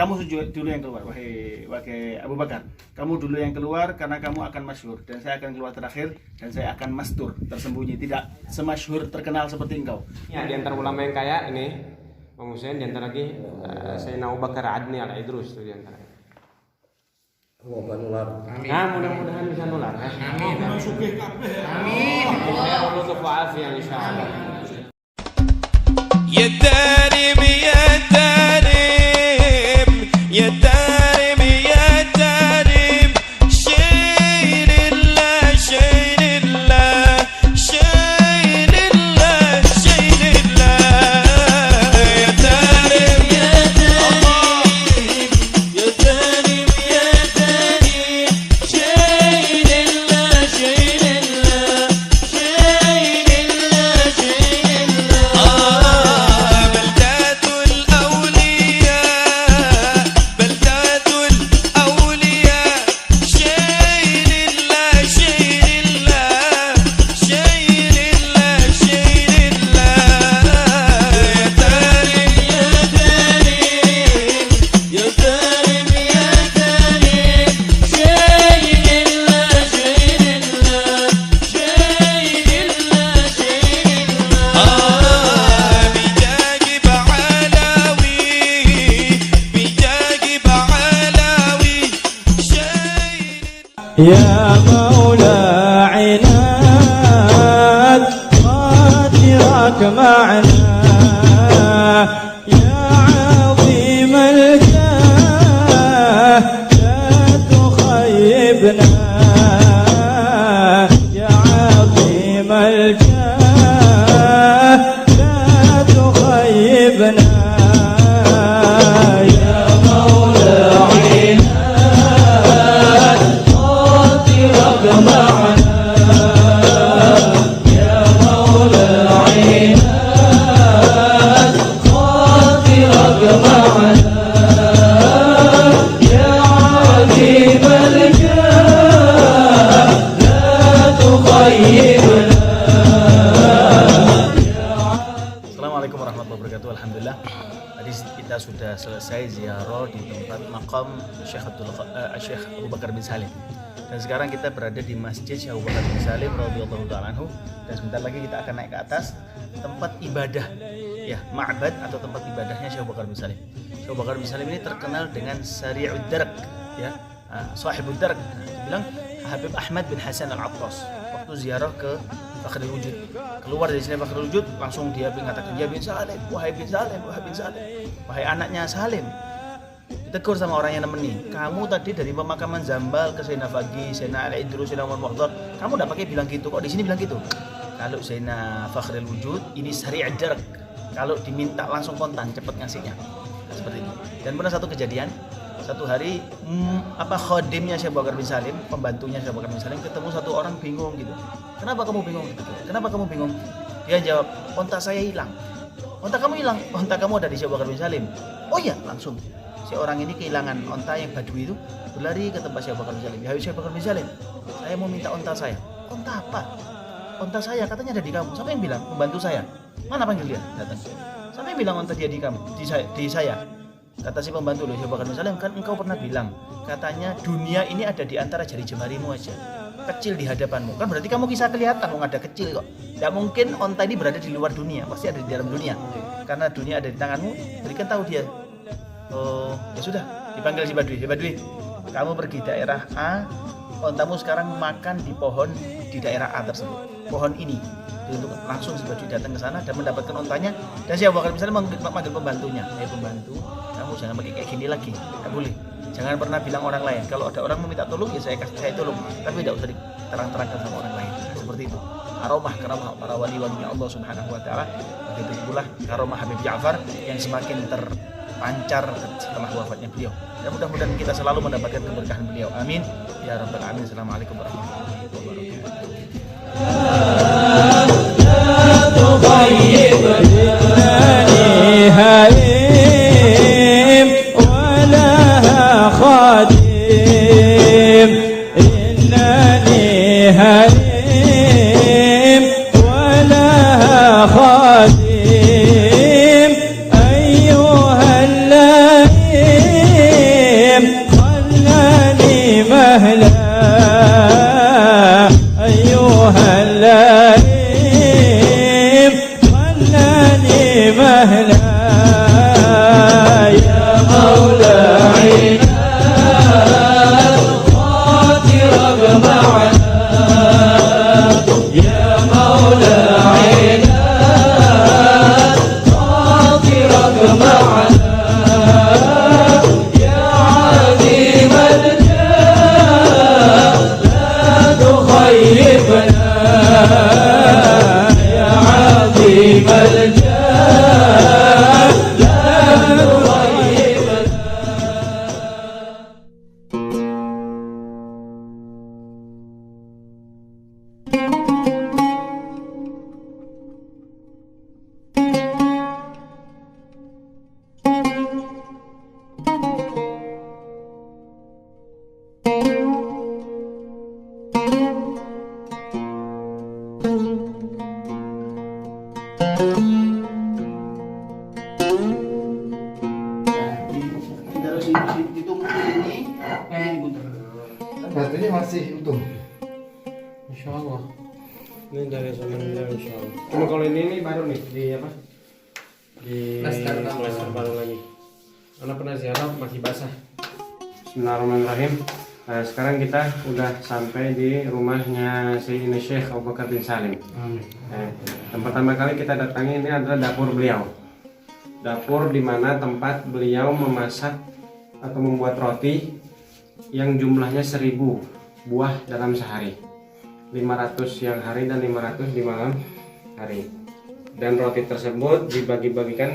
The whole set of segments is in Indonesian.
kamu dulu yang keluar, wahai Abu Bakar. Kamu dulu yang keluar karena kamu akan masyhur, dan saya akan keluar terakhir, dan saya akan mastur, tersembunyi, tidak semasyhur terkenal seperti engkau. Ya, di antara ulama yang kaya ini Bang Hussein, di antara lagi Sayyidina Abu Bakar Adni Al-Idrus itu di antara. Semoga nular. Amin. Nah, mudah-mudahan bisa nular. Amin. Amin. Khair lutuf wa afiyah insyaallah. يا دارم يا دارم يا دارم يا دارم شير الله شير الله شير الله شير الله يا دارم يا دارم يا دارم يا دارم شير الله شير الله شير الله شير الله يا مولى عناد خاطرك معنا يا عظيم الجاه لا تخيبنا يا عظيم الجاه لا تخيبنا يا مولى عناد معنا يا مولى عناد خاطرك معنا يا عظيم الجاه لا تخيبنا. Assalamualaikum warahmatullahi wabarakatuh. Alhamdulillah, tadi kita sudah selesai ziarah di tempat makam Syekh Abu Bakar bin Salim. Dan sekarang kita berada di Masjid Syekh Abu Bakar bin Salim radhiyallahu ta'ala anhu, dan sebentar lagi kita akan naik ke atas tempat ibadah, ya, ma'bad atau tempat ibadahnya Syekh Abu Bakar bin Salim. Syekh Abu Bakar bin Salim ini terkenal dengan Sari'ud Darq, ya, Sahibud Darq. Dibilang Habib Ahmad bin Hasan Al-Attas waktu ziarah ke Fakhrul Wujud, keluar dari sini Fakhrul Wujud, langsung dia mengatakan, ya bin Salim, wahai bin Salim, wahai bin Salim, wahai anaknya Salim. Ditegur sama orang yang nemeni, kamu tadi dari pemakaman Zambal ke Sayyidina Fagi, Sayyidina Al-Idrus, Sayyidina Umar Mukhtar, kamu udah pakai bilang gitu, kok di sini bilang gitu? Kalau Sayyidina Fakhrul Wujud ini Sari'ud Darq, kalau diminta langsung kontan, cepet ngasihnya, seperti itu. Dan pernah satu kejadian, satu hari khodimnya Syekh Abu Bakar bin Salim, pembantunya Syekh Abu Bakar bin Salim, ketemu satu orang bingung gitu. Kenapa kamu bingung? Kenapa kamu bingung? Dia jawab, onta saya hilang. Onta kamu hilang? Onta kamu ada di Syekh Abu Bakar bin Salim. Oh iya, langsung. Si orang ini kehilangan onta yang badui itu, berlari ke tempat Syekh Abu Bakar bin Salim. Ya Syekh Abu Bakar bin Salim, saya mau minta onta saya. Onta apa? Onta saya katanya ada di kamu. Siapa yang bilang? Pembantu saya. Mana panggil dia? Datang. Siapa yang bilang onta dia di kamu? Di saya. Kata si pembantu loh, Syekh Abu Bakar bin Salim, kan engkau pernah bilang, katanya dunia ini ada di antara jari jemarimu aja, kecil di hadapanmu. Kan berarti kamu bisa kelihatan, mau ada kecil kok. Tidak mungkin onta ini berada di luar dunia, pasti ada di dalam dunia. Karena dunia ada di tanganmu, berikan tahu dia. Oh, ya sudah, dipanggil si Badui. Badui, kamu pergi daerah A, ontamu sekarang makan di pohon di daerah A tersebut. Pohon ini. Untuk langsung si Badui datang ke sana dan mendapatkan ontanya. Dan Syekh Abu Bakar bin Salim memanggil pembantunya. Pembantu, kamu jangan pakai kayak gini lagi. Tidak boleh. Jangan pernah bilang orang lain. Kalau ada orang meminta tolong, ya saya tolong. Tapi tidak usah diterang-terangkan sama orang lain. Seperti itu. Karomah para wali-walinya Allah Subhanahu wa taala. Begitu pula karomah Habib Ja'far yang semakin terpancar setelah wafatnya beliau. Dan mudah-mudahan kita selalu mendapatkan keberkahan beliau. Amin ya rabbal alamin. Assalamualaikum warahmatullahi خادم أيها اللئيم harus ditumpuk ini, yang ini putar. Batunya masih utuh. Insya Allah. Ini dari zaman beliau insya Allah. Cuma kalau ini baru nih di apa? Di plaster baru lagi. Karena pernah ziarah masih basah. Bismillahirrahmanirrahim. Sekarang kita udah sampai di rumahnya Sayyidina Syekh Abu Bakar bin Salim. Yang pertama kali kita datangi ini adalah dapur beliau. Dapur di mana tempat beliau memasak atau membuat roti yang jumlahnya 1000 buah dalam sehari. 500 siang hari dan 500 di malam hari. Dan roti tersebut dibagi-bagikan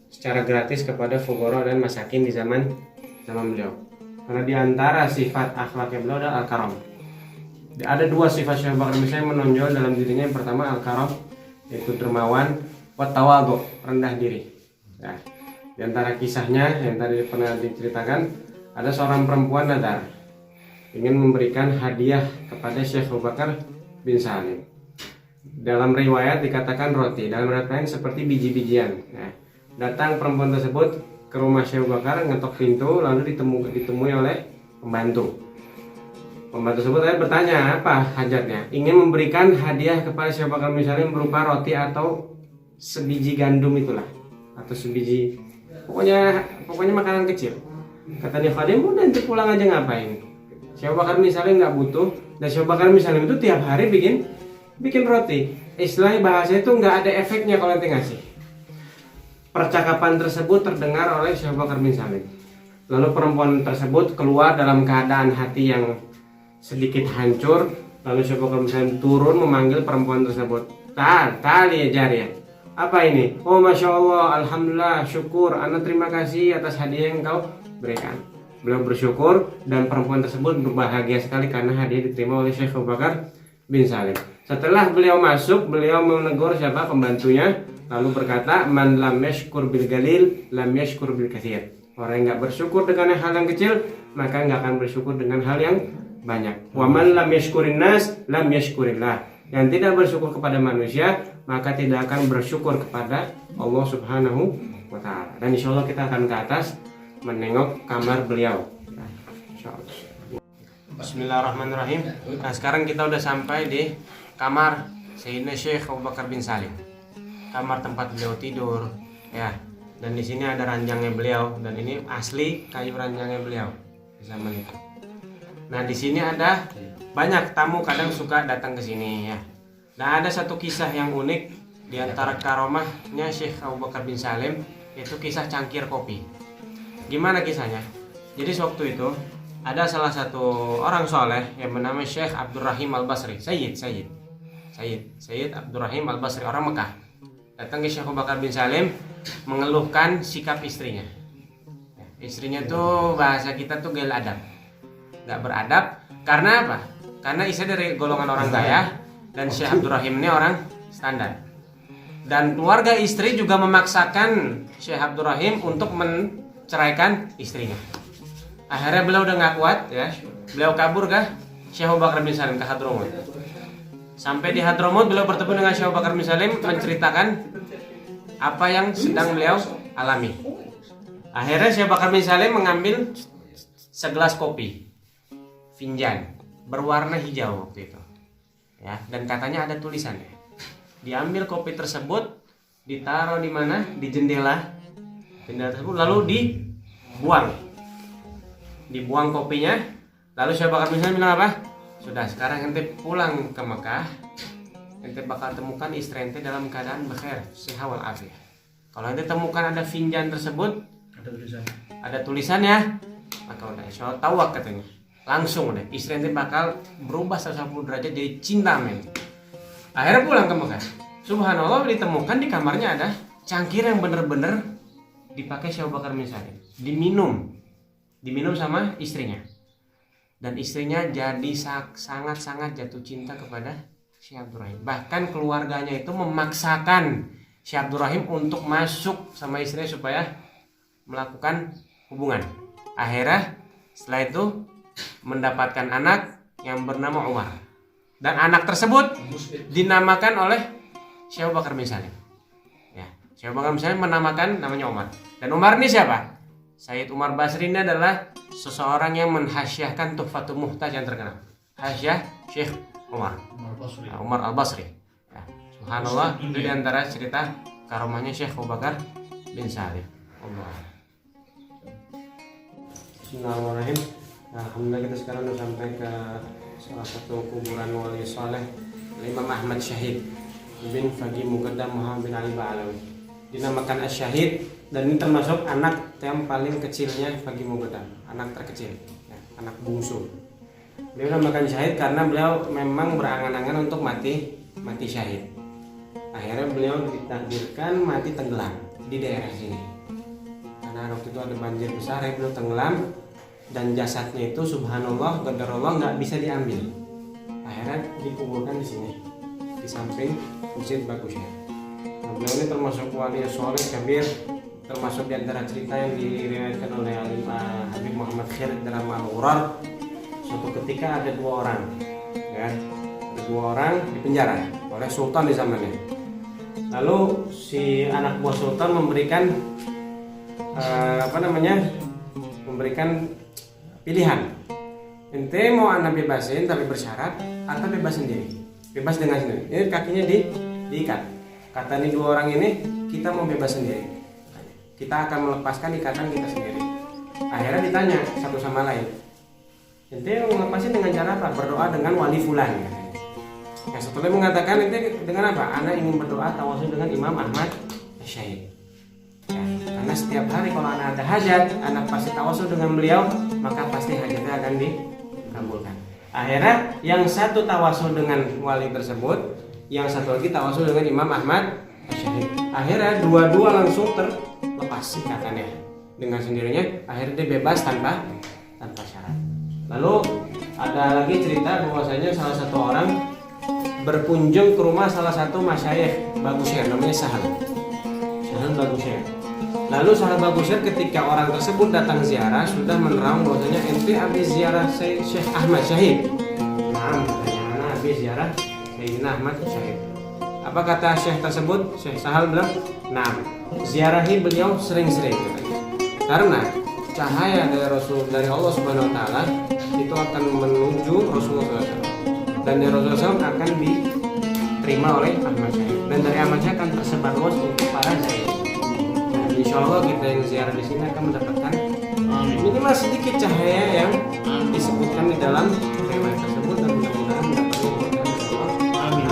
secara gratis kepada fuqara dan masakin di zaman beliau. Karena di antara sifat akhlaknya beliau adalah al-karam. Ada dua sifat Syekh Bakar bin Salim menonjol dalam dirinya. Yang pertama al-karam, yaitu dermawan, wa tawadhu, rendah diri. Nah, di antara kisahnya yang tadi pernah diceritakan, ada seorang perempuan nadar ingin memberikan hadiah kepada Syekh Abu Bakar bin Salim. Dalam riwayat dikatakan roti, dalam riwayat lain seperti biji-bijian. Nah, datang perempuan tersebut ke rumah Syekh Abu Bakar, ngetok pintu, lalu ditemui oleh pembantu. Pembantu tersebut bertanya apa hajatnya. Ingin memberikan hadiah kepada Syekh Abu Bakar bin Salim berupa roti atau sebiji gandum itulah, atau sebiji, pokoknya makanan kecil. Kata dia, Khadim, udah nanti pulang aja ngapain? Syekh Abu Bakar bin Salim nggak butuh, dan Syekh Abu Bakar bin Salim itu tiap hari bikin roti. Istilahnya bahasa itu nggak ada efeknya kalau nanti ngasih. Percakapan tersebut terdengar oleh Syekh Abu Bakar bin Salim. Lalu perempuan tersebut keluar dalam keadaan hati yang sedikit hancur. Lalu Syekh Abu Bakar bin Salim turun memanggil perempuan tersebut. Tali ya jariah. Apa ini? Oh Masya Allah, Alhamdulillah, syukur. Ana terima kasih atas hadiah yang kau berikan. Beliau bersyukur dan perempuan tersebut berbahagia sekali karena hadiah diterima oleh Syekh Abu Bakar bin Salim. Setelah beliau masuk, beliau menegur siapa? Pembantunya. Lalu berkata, man lam yashkur bil galil lam yashkur bil katsir. Orang yang nggak bersyukur dengan hal yang kecil, maka nggak akan bersyukur dengan hal yang banyak. Wa man lam yashkurin nas lam yashkurillah. Yang tidak bersyukur kepada manusia, maka tidak akan bersyukur kepada Allah Subhanahu wa taala. Dan insyaallah kita akan ke atas menengok kamar beliau. Insyaallah. Bismillahirrahmanirrahim. Nah, sekarang kita udah sampai di kamar Sayyidina Syekh Abu Bakar bin Salim. Kamar tempat beliau tidur, ya. Dan di sini ada ranjangnya beliau, dan ini asli kayu ranjangnya beliau di zaman itu. Nah, di sini ada banyak tamu kadang suka datang ke sini, ya. Nah, ada satu kisah yang unik di antara karomahnya Syekh Abu Bakar bin Salim, yaitu kisah cangkir kopi. Gimana kisahnya? Jadi sewaktu itu ada salah satu orang soleh yang bernama Syekh Abdurrahim Al-Basri, Sayyid Abdurrahim Al-Basri, orang Mekah. Datang ke Syekh Abu Bakar bin Salim mengeluhkan sikap istrinya. Istrinya tuh bahasa kita tuh gel adab, nggak beradab. Karena apa? Karena istri dari golongan orang kaya dan Syekh Abdurrahim ini orang standar. Dan keluarga istri juga memaksakan Syekh Abdurrahim untuk menceraikan istrinya. Akhirnya beliau udah nggak kuat, ya. Beliau kabur ke Syekh Abu Bakar bin Salim ke Hadramut. Sampai di Hadramut beliau bertemu dengan Syekh Abu Bakar bin Salim menceritakan apa yang sedang beliau alami. Akhirnya Syekh Abu Bakar bin Salim mengambil segelas kopi, finjan berwarna hijau waktu itu, ya, dan katanya ada tulisannya. Diambil kopi tersebut, ditaruh di mana? Di jendela tersebut, lalu dibuang kopinya. Lalu Syekh Abu Bakar bin Salim bilang apa? Sudah, sekarang ente pulang ke Mekah, ente bakal temukan istri ente dalam keadaan bekhair, sehat wal afiat. Kalau ente temukan ada finjan tersebut, ada tulisannya, maka udah insya Allah tawak katanya. Langsung deh, istri ente bakal berubah 180 derajat jadi cinta men. Akhirnya pulang ke Mekah. Subhanallah, ditemukan di kamarnya ada cangkir yang bener-bener dipakai Syekh Abu Bakar bin Salim. Diminum sama istrinya. Dan istrinya jadi sangat-sangat jatuh cinta kepada Syekh Abdurrahim. Bahkan keluarganya itu memaksakan Syekh Abdurrahim untuk masuk sama istrinya supaya melakukan hubungan. Akhirnya setelah itu mendapatkan anak yang bernama Umar. Dan anak tersebut dinamakan oleh Syekh Abu Bakar bin Salim. Ya, Syekh Abu Bakar bin Salim menamakan namanya Umar. Dan Umar ini siapa? Sayyid Umar Basri ini adalah seseorang yang menhasyahkan Tuhfatul Muhtaj yang terkenal. Hasyah Syekh Umar Al-Basri. Ya, subhanallah, itu diantara cerita karomahnya Syekh Abu Bakar bin Salim. Allah. Bismillahirrahmanirrahim. Alhamdulillah, kita sekarang sudah sampai ke salah satu kuburan wali saleh Imam Ahmad Syahid bin Faqih Muqaddam Muhammad bin Ali Ba'alawi. Dinamakan Asy-Syahid, dan ini termasuk anak yang paling kecilnya Faqih Muqaddam, anak terkecil, ya, anak bungsu. Beliau dinamakan Syahid karena beliau memang berangan-angan untuk mati syahid. Akhirnya beliau ditakdirkan mati tenggelam di daerah sini. Karena waktu itu ada banjir besar, ya, beliau tenggelam dan jasadnya itu subhanallah qadarullah nggak bisa diambil. Akhirnya dikuburkan di sini, di samping Masjid Bagusya. Nah, beliau ini termasuk wali soleh kabir, termasuk di antara cerita yang diriwayatkan oleh Habib Muhammad Khair dalam Al-Ghurar. Suatu ketika ada dua orang, ya, ada dua orang di penjara oleh sultan di zamannya. Lalu si anak buah sultan memberikan memberikan pilihan. Ente mau anak bebasin tapi bersyarat atau bebas sendiri? Bebas dengan sendiri. Ini kakinya diikat. Kata nih dua orang ini, kita mau bebas sendiri. Kita akan melepaskan ikatan kita sendiri. Akhirnya ditanya satu sama lain, ente mau ngelepasin dengan cara apa? Berdoa dengan wali fulan. Yang satu lagi mengatakan, ente dengan apa? Anak ingin berdoa tawasul dengan Imam Ahmad Syahid. Ya, karena setiap hari kalau anak ada hajat, anak pasti tawasul dengan beliau, maka pasti hajatnya akan dikabulkan. Akhirnya yang satu tawasul dengan wali tersebut, yang satu lagi tawasul dengan Imam Ahmad Syahid. Akhirnya dua-dua langsung terlepas ikatannya dengan sendirinya. Akhirnya dia bebas tanpa syarat. Lalu ada lagi cerita bahwasanya salah satu orang berkunjung ke rumah salah satu masyayikh Bagusya, namanya Sahal Bagusya. Lalu Sahal Bagusya ketika orang tersebut datang ziarah sudah menerang bahwasanya ente habis ziarah Syekh Ahmad Syahid. Nah, katanya anak habis ziarah Sayyidina Ahmad Syahid. Apa kata Syekh tersebut? Syekh Sahal bilang, nah, ziarahi beliau sering-sering katanya. Karena cahaya dari Allah Subhanahu Wa Taala itu akan menuju Rasulullah SAW, dan dari Rasulullah SAW akan diterima oleh Ahmad Syahid, dan dari Ahmad Syahid akan tersebar luas untuk para zaid. Nah, insya Allah kita yang ziarah di sini akan mendapatkan minimal sedikit cahaya yang disebutkan di dalam riwayat tersebut, dan mudah-mudahan mendapatkan keberkahan dari Allah. Amin.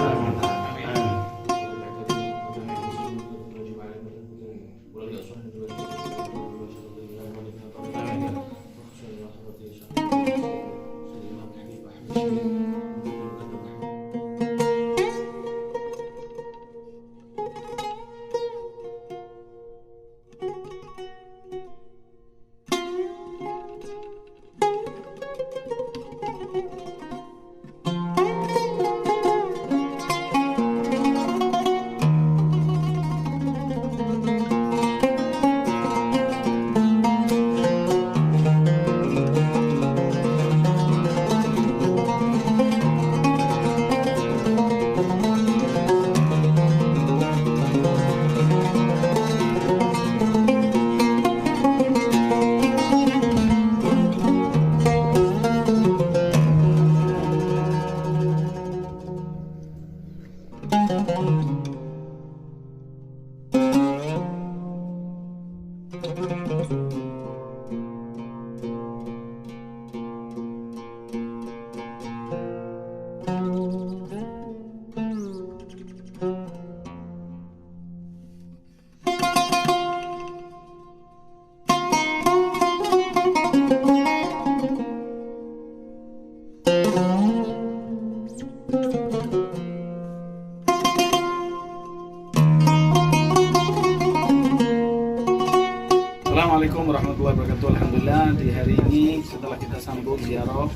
Assalamualaikum warahmatullahi wabarakatuh. Alhamdulillah, di hari ini setelah kita sambung ziarah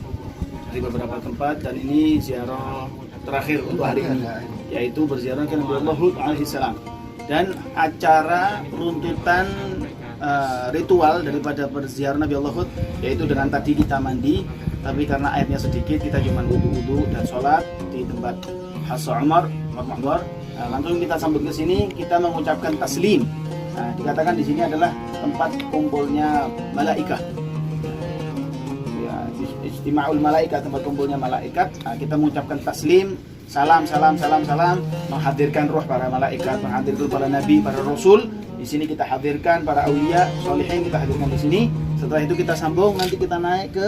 dari beberapa tempat, dan ini ziarah terakhir untuk hari ini, yaitu berziarah ke Nabi Allah Hud alaihi salam. Dan acara runtutan ritual daripada berziarah Nabi Allah Hud yaitu dengan tadi kita mandi, tapi karena airnya sedikit kita cuma wudu dan sholat di tempat Hasa Umar Mahmur. Langsung kita sambut ke sini, kita mengucapkan taslim. Dikatakan di sini adalah tempat kumpulnya malaikat. Ya, istima'ul malaikat, tempat kumpulnya malaikat. Nah, kita mengucapkan taslim, salam, menghadirkan roh para malaikat, menghadirkan para nabi, para rasul. Di sini kita hadirkan para aulia, sholihin kita hadirkan di sini. Setelah itu kita sambung, nanti kita naik ke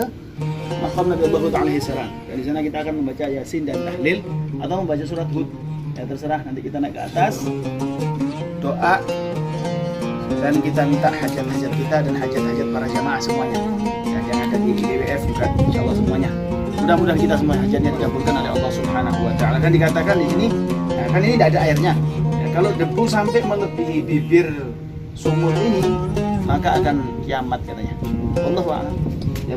maqam Nabi Allah alaihi salam. Dan di sana kita akan membaca Yasin dan tahlil atau membaca surat Hud. Ya terserah, nanti kita naik ke atas, doa, dan kita minta hajat-hajat kita dan hajat-hajat para jamaah semuanya. Ya, yang ada di BWF juga insyaallah semuanya. Mudah-mudahan kita semua hajatnya dikabulkan oleh Allah Subhanahu wa taala. Dan dikatakan di sini, ya, kan ini tidak ada airnya. Ya, kalau debu sampai melebihi bibir sumur ini, maka akan kiamat katanya. Allahu a'lam. Ya,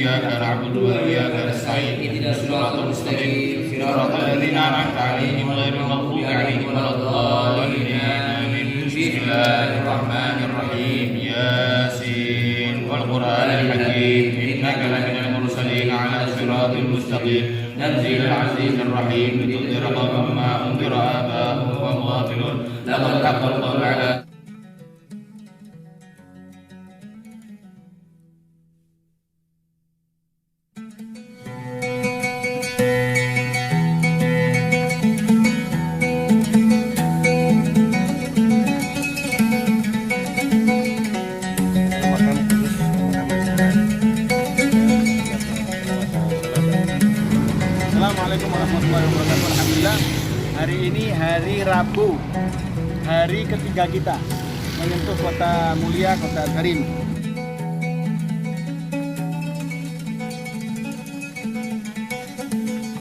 إياك نعبد وإياك نستعين اهدنا الصراط المستقيم صراط الذين أنعمت عليهم غير المغضوب عليهم ولا الضالين آمين بسم الله الرحمن الرحيم ياسين والقرآن الحكيم إنك لمن المرسلين على صراط مستقيم تنزيل العزيز الرحيم لتنذر قوما ما أنذر آباؤهم وهم غافلون لقد حق القول على Assalamualaikum warahmatullahi wabarakatuh. Alhamdulillah, hari ini hari Rabu, hari ketiga kita menyentuh kota mulia, kota Karim.